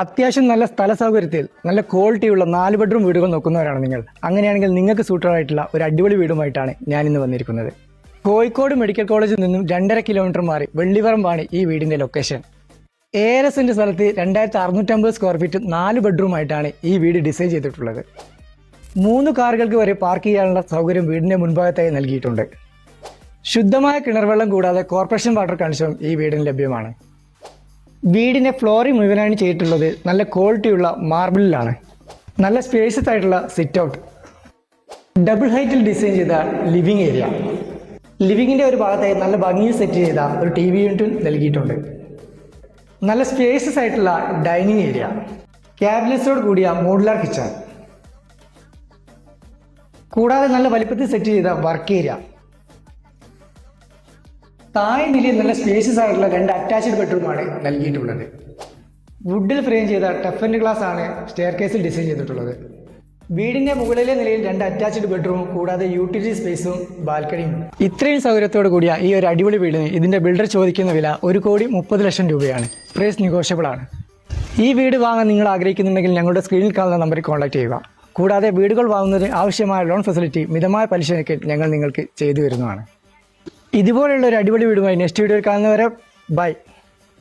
അത്യാവശ്യം നല്ല സ്ഥല സൗകര്യത്തിൽ നല്ല ക്വാളിറ്റിയുള്ള 4 ബെഡ്റൂം വീടുകൾ നോക്കുന്നവരാണ് നിങ്ങൾ. അങ്ങനെയാണെങ്കിൽ നിങ്ങൾക്ക് സൂട്ടറായിട്ടുള്ള ഒരു അടിപൊളി വീടുമായിട്ടാണ് ഞാനിന്ന് വന്നിരിക്കുന്നത്. കോഴിക്കോട് മെഡിക്കൽ കോളേജിൽ നിന്നും 2.5 കിലോമീറ്റർ മാറി വെള്ളിവറമ്പാണ് ഈ വീടിൻ്റെ ലൊക്കേഷൻ. 7 സെന്റ് സ്ഥലത്ത് 2650 സ്ക്വയർ ഫീറ്റ് 4 ബെഡ്റൂമായിട്ടാണ് ഈ വീട് ഡിസൈൻ ചെയ്തിട്ടുള്ളത്. 3 കാറുകൾക്ക് വരെ പാർക്ക് ചെയ്യാനുള്ള സൗകര്യം വീടിൻ്റെ മുൻഭാഗത്തായി നൽകിയിട്ടുണ്ട്. ശുദ്ധമായ കിണർവെള്ളം കൂടാതെ കോർപ്പറേഷൻ വാട്ടർ കണക്ഷനും ഈ വീടിന് ലഭ്യമാണ്. വീടിൻ്റെ ഫ്ലോറിംഗ് മുഴുവനായി ചെയ്തിട്ടുള്ളത് നല്ല ക്വാളിറ്റിയുള്ള മാർബിളിലാണ്. നല്ല സ്പേഷ്യസ് ആയിട്ടുള്ള സിറ്റ് ഔട്ട്, ഡബിൾ ഹൈറ്റിൽ ഡിസൈൻ ചെയ്ത ലിവിംഗ് ഏരിയ, ലിവിങ്ങിൻ്റെ ഒരു ഭാഗത്തായി നല്ല ഭംഗിയിൽ സെറ്റ് ചെയ്ത ഒരു TV യൂണിറ്റും നൽകിയിട്ടുണ്ട്. നല്ല സ്പേഷ്യസ് ആയിട്ടുള്ള ഡൈനിങ് ഏരിയ, ക്യാബിനറ്റ്സോട് കൂടിയ മോഡുലാർ കിച്ചൺ, കൂടാതെ നല്ല വലിപ്പത്തിൽ സെറ്റ് ചെയ്ത വർക്ക് ഏരിയ, താഴെ നിലയിൽ നല്ല സ്പേഷ്യസ് ആയിട്ടുള്ള 2 അറ്റാച്ച്ഡ് ബെഡ്റൂമാണ് നൽകിയിട്ടുള്ളത്. വുഡിൽ ഫ്രെയിം ചെയ്ത ടഫ് ആൻഡ് ഗ്ലാസ് ആണ് സ്റ്റെയർ കേസിൽ ഡിസൈൻ ചെയ്തിട്ടുള്ളത്. വീടിന്റെ മുകളിലെ നിലയിൽ 2 അറ്റാച്ച്ഡ് ബെഡ്റൂമും കൂടാതെ യൂട്ടിലിറ്റി സ്പേസും ബാൽക്കണിയും. ഇത്രയും സൗകര്യത്തോടു കൂടിയ ഈ ഒരു അടിപൊളി വീടിന് ഇതിന്റെ ബിൽഡർ ചോദിക്കുന്ന വില 1,30,00,000 രൂപയാണ്. പ്രൈസ് നെഗോഷ്യബിൾ ആണ്. ഈ വീട് വാങ്ങാൻ നിങ്ങൾ ആഗ്രഹിക്കുന്നുണ്ടെങ്കിൽ ഞങ്ങളുടെ സ്ക്രീനിൽ കാണുന്ന നമ്പറിൽ കോൺടാക്ട് ചെയ്യുക. കൂടാതെ വീടുകൾ വാങ്ങുന്നതിന് ആവശ്യമായ ലോൺ ഫെസിലിറ്റി മിതമായ പലിശ നിരക്കിൽ ഞങ്ങൾ നിങ്ങൾക്ക് ചെയ്തു വരുന്നതാണ്. ഇതുപോലുള്ള ഒരു അടിപൊളി വീടുമായി നെക്സ്റ്റ് വീഡിയോയിൽ കാണുന്നവരെ ബൈ.